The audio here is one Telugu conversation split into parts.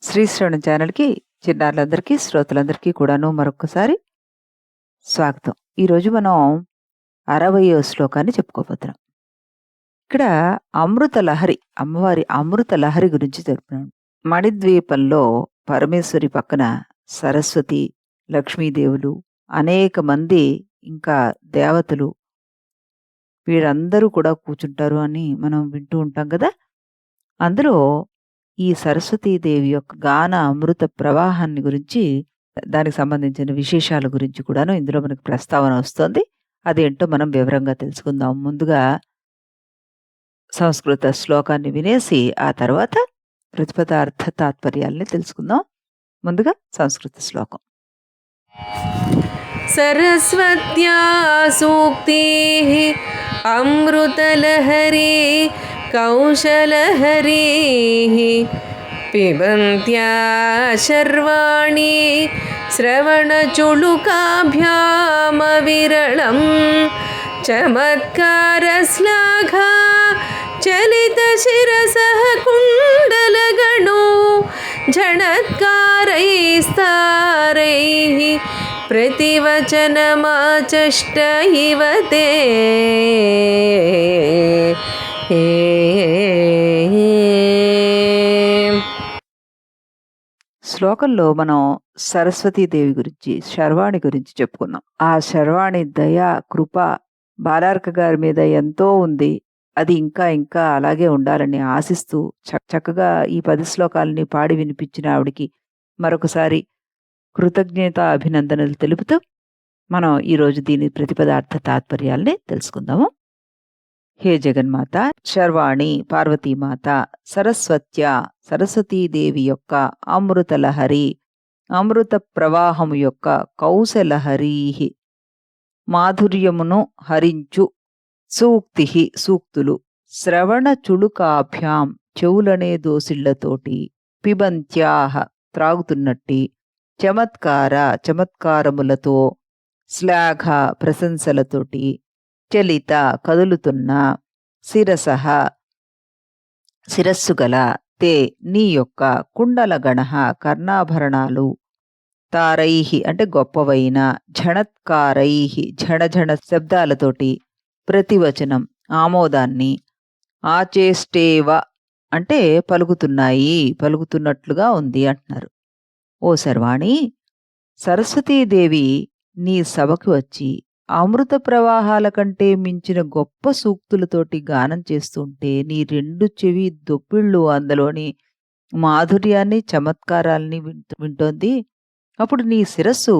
శ్రీశ్రవణం ఛానల్‌కి చిన్నారులందరికీ, శ్రోతలందరికీ కూడాను మరొక్కసారి స్వాగతం. ఈరోజు మనం 60వ శ్లోకాన్ని చెప్పుకోబోతున్నాం. ఇక్కడ అమృత లహరి, అమ్మవారి అమృత లహరి గురించి తెలుపుతున్నాం. మణిద్వీపంలో పరమేశ్వరి పక్కన సరస్వతి, లక్ష్మీదేవులు, అనేక మంది ఇంకా దేవతలు వీరందరూ కూడా కూర్చుంటారు అని మనం వింటూ ఉంటాం గదా! అందులో ఈ సరస్వతీదేవి యొక్క గాన అమృత ప్రవాహాన్ని గురించి, దానికి సంబంధించిన విశేషాల గురించి కూడాను ఇందులో మనకు ప్రస్తావన వస్తోంది. అదేంటో మనం వివరంగా తెలుసుకుందాం. ముందుగా సంస్కృత శ్లోకాన్ని వినేసి, ఆ తర్వాత ప్రతిపదార్థ తాత్పర్యాల్ని తెలుసుకుందాం. ముందుగా సంస్కృత శ్లోకం. सरस्वत्या सूक्तिः अमृतलहरी कौशलहरीः पिबन्त्या शर्वाणि श्रवणचुलुकाभ्यामविरलं चमत्कारश्लाघा चलितशिरसः कुण्डलगणो झणत्कारैस्तारैः प्रतिवचनमाचष्ट इव ते శ్లోకంలో మనం సరస్వతీదేవి గురించి, శర్వాణి గురించి చెప్పుకున్నాం. ఆ శర్వాణి దయ, కృప బాలార్క గారి మీద ఎంతో ఉంది. అది ఇంకా ఇంకా అలాగే ఉండాలని ఆశిస్తూ చక్కగా ఈ 10 శ్లోకాలని పాడి వినిపించిన ఆవిడికి మరొకసారి కృతజ్ఞత అభినందనలు తెలుపుతూ మనం ఈరోజు దీని ప్రతిపదార్థ తాత్పర్యాల్ని తెలుసుకుందాము. హే జగన్మాత, శర్వాణి పార్వతీమాత, సరస్వత్య సరస్వతీదేవి యొక్క అమృతలహరి అమృత ప్రవాహము యొక్క కౌశలహరీ మాధుర్యమును హరించు సూక్తి సూక్తులు శ్రవణ చుళుకాభ్యాం చెవులనే దోసిళ్లతోటి పిబంత్యాహ త్రాగుతున్నట్టి చమత్కారములతో శ్లాఘ ప్రశంసలతోటి చలిత కదులుతున్న శిరసః శిరస్సు గల తే నీ యొక్క కుండలగణ కర్ణాభరణాలు తారైహి అంటే గొప్పవైన ఝణత్కారైహి ఝణఝణ శబ్దాలతోటి ప్రతివచనం ఆమోదాన్ని ఆచేష్టేవ అంటే పలుకుతున్నట్లుగా ఉంది అంటున్నారు. ఓ శర్వాణి, సరస్వతీదేవి నీ సభకు వచ్చి అమృత ప్రవాహాల కంటే మించిన గొప్ప సూక్తులతోటి గానం చేస్తుంటే నీ 2 చెవి దొప్పిళ్ళు అందులోని మాధుర్యాన్ని చమత్కారాల్ని వింటోంది. అప్పుడు నీ శిరస్సు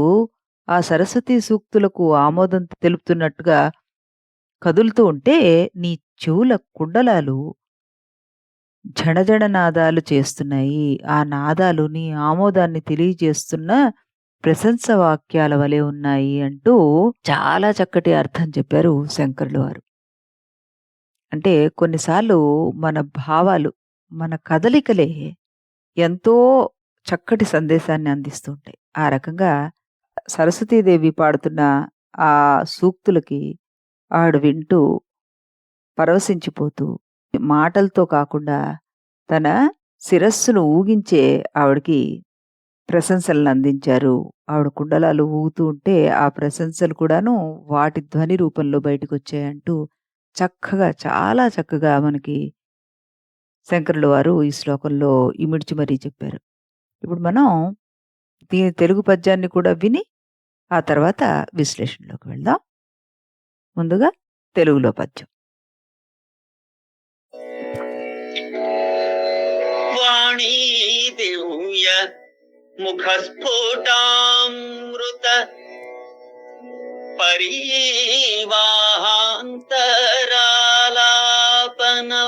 ఆ సరస్వతీ సూక్తులకు ఆమోదం తెలుపుతున్నట్టుగా కదులుతూ ఉంటే నీ చెవుల కుండలాలు జణజణ నాదాలు చేస్తున్నాయి. ఆ నాదాలు నీ ఆమోదాన్ని తెలియజేస్తున్న ప్రశంస వాక్యాల వలె ఉన్నాయి అంటూ చాలా చక్కటి అర్థం చెప్పారు శంకరులు వారు. అంటే కొన్నిసార్లు మన భావాలు, మన కదలికలే ఎంతో చక్కటి సందేశాన్ని అందిస్తుంటాయి. ఆ రకంగా సరస్వతీదేవి పాడుతున్న ఆ సూక్తులకి ఆవిడ వింటూ పరవశించిపోతూ మాటలతో కాకుండా తన శిరస్సును ఊగించే ఆవిడకి ప్రశంసలను అందించారు. ఆవిడ కుండలాలు ఊగుతూ ఉంటే ఆ ప్రశంసలు కూడాను వాటి ధ్వని రూపంలో బయటకొచ్చాయంటూ చక్కగా, చాలా చక్కగా మనకి శంకరుల వారు ఈ శ్లోకంలో ఇమిడ్చి మరీ చెప్పారు. ఇప్పుడు మనం దీని తెలుగు పద్యాన్ని కూడా విని ఆ తర్వాత విశ్లేషణలోకి వెళ్దాం. ముందుగా తెలుగులో పద్యం. వాణీ దివ్య ముఖస్ఫుటామృత పరీవాహాంతరాలాపనో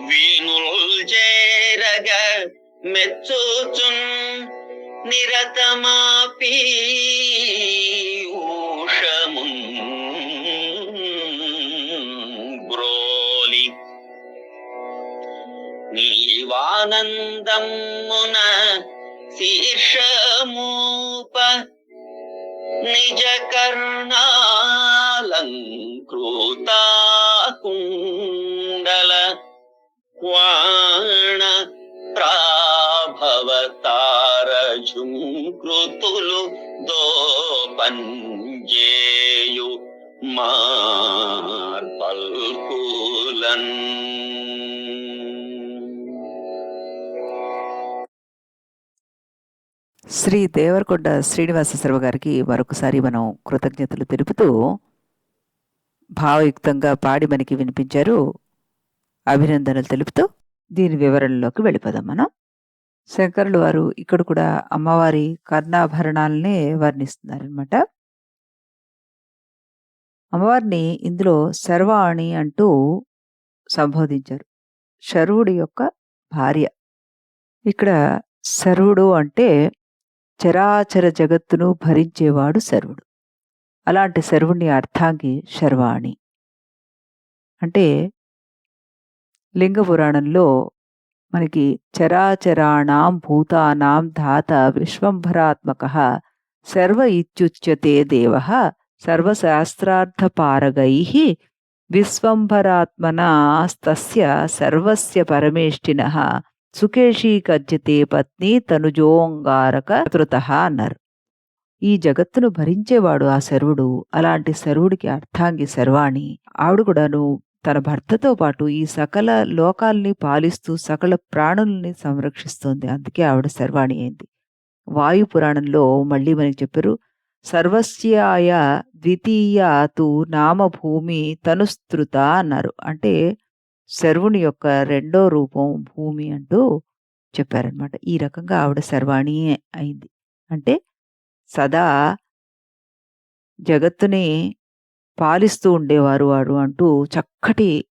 వీణుల్ చేరగ మెచ్చుచున్ నిరతమాపి ఊషమున్ బ్రోలి నీవానందమున శీర్షమూప నిజ కర్ణాలంకృతా కుండల వాణ తార ఝుంకృతులు దోపంజేయు మార్పల్కులన్. శ్రీ దేవరకొండ శ్రీనివాస శర్మ గారికి మరొకసారి మనం కృతజ్ఞతలు తెలుపుతూ భావయుక్తంగా పాడి మనకి వినిపించారు. అభినందనలు తెలుపుతూ దీని వివరణలోకి వెళ్ళిపోదాం మనం. శంకరులు వారు ఇక్కడ కూడా అమ్మవారి కర్ణాభరణాలనే వర్ణిస్తున్నారనమాట. అమ్మవారిని ఇందులో శర్వాణి అంటూ సంబోధించారు. శర్వుడి యొక్క భార్య. ఇక్కడ శర్వుడు అంటే చరాచర జగత్తును భరించేవాడు శర్వుడు. అలాంటి శర్వుని అర్థాంగి శర్వాణి. అంటే లింగ పురాణంలో మనకి చరాచరాణాం భూతానాం ధాత విశ్వంభరాత్మకః సర్వ ఇత్యుచ్యతే దేవః సర్వశాస్త్రార్థపారగైః విశ్వంభరాత్మనాస్తస్య సర్వస్య పరమేష్ఠినః సుకేశీకజ్యతే పత్ని తనుజోంగారక కృతః అన్నారు. ఈ జగత్తును భరించేవాడు ఆ శర్వుడు. అలాంటి శర్వుడికి అర్థాంగి శర్వాణి. ఆవిడ కూడాను తన భర్తతో పాటు ఈ సకల లోకాల్ని పాలిస్తూ సకల ప్రాణుల్ని సంరక్షిస్తోంది. అందుకే ఆవిడ శర్వాణి అయింది. వాయు పురాణంలో మళ్ళీ మనకి చెప్పారు, సర్వస్యాయ ద్వితీయ తు నామ భూమి తనుస్తృత అన్నారు. అంటే శర్వుని యొక్క రెండో రూపం భూమి అంటూ చెప్పారనమాట. ఈ రకంగా ఆవిడ శర్వాణి అయింది. అంటే సదా జగత్తుని పాలిస్తూ ఉండేవారు వారు అంటూ చక్కటి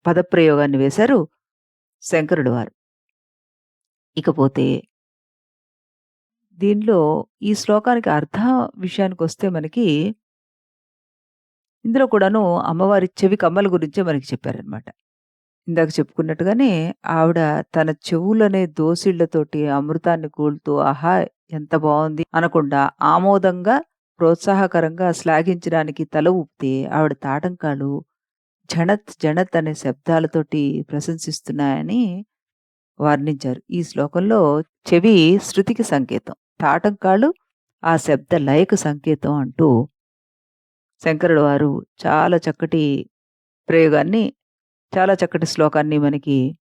పదప్రయోగాన్ని వేశారు శంకరుడు వారు. ఇకపోతే దీనిలో ఈ శ్లోకానికి అర్థం విషయానికి వస్తే మనకి ఇందులో కూడాను అమ్మవారి చెవి కమ్మల గురించే మనకి చెప్పారనమాట. ఇందాక చెప్పుకున్నట్టుగానే ఆవిడ తన చెవులనే దోసిళ్లతోటి అమృతాన్ని కూలుతూ ఆహా ఎంత బాగుంది అనకుండా ఆమోదంగా ప్రోత్సాహకరంగా శ్లాఘించడానికి తల ఊపితే ఆవిడ తాటంకాలు జణత్ జణత్ అనే శబ్దాలతోటి ప్రశంసిస్తున్నాయని వర్ణించారు. ఈ శ్లోకంలో చెవి శృతికి సంకేతం, తాటంకాలు ఆ శబ్ద లయకు సంకేతం అంటూ శంకరుడు వారు చాలా చక్కటి ప్రయోగాన్ని, చాలా చక్కటి శ్లోకాన్ని మనకి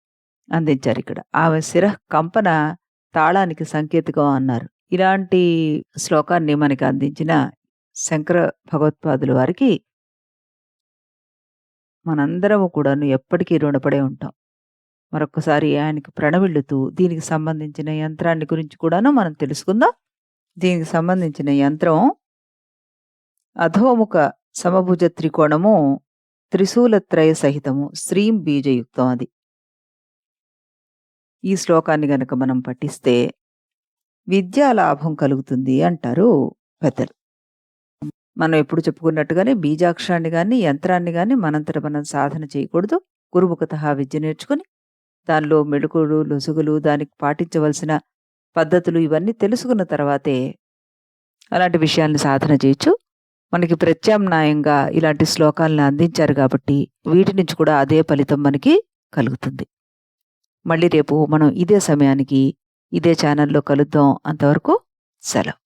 అందించారు. ఇక్కడ ఆమె శిర కంపన తాళానికి సంకేతకం అన్నారు. ఇలాంటి శ్లోకాన్ని మనకి అందించిన శంకర భగవత్పాదుల వారికి మనందరము కూడాను ఎప్పటికీ రుణపడే ఉంటాం. మరొకసారి ఆయనకి ప్రణమిల్లుతూ దీనికి సంబంధించిన యంత్రాన్ని గురించి కూడాను మనం తెలుసుకుందాం. దీనికి సంబంధించిన యంత్రం అధోముఖ సమభుజ త్రికోణము త్రిశూలత్రయ సహితము శ్రీం బీజయుక్తం. అది ఈ శ్లోకాన్ని గనక మనం పఠిస్తే విద్యాలాభం కలుగుతుంది అంటారు పెద్దలు. మనం ఎప్పుడు చెప్పుకున్నట్టుగానే బీజాక్షరాన్ని గాని యంత్రాన్ని గాని మనంతట మనం సాధన చేయకూడదు. గురుముఖతః విద్య నేర్చుకుని దానిలో మెళకువలు లొసుగులు దానికి పాటించవలసిన పద్ధతులు ఇవన్నీ తెలుసుకున్న తర్వాతే అలాంటి విషయాల్ని సాధన చేయొచ్చు. మనకి ప్రత్యామ్నాయంగా ఇలాంటి శ్లోకాలను అందించారు కాబట్టి వీటి నుంచి కూడా అదే ఫలితం మనకి కలుగుతుంది. మళ్ళీ రేపు మనం ఇదే సమయానికి ఇదే ఛానల్లో కలుద్దాం. అంతవరకు సెలవు.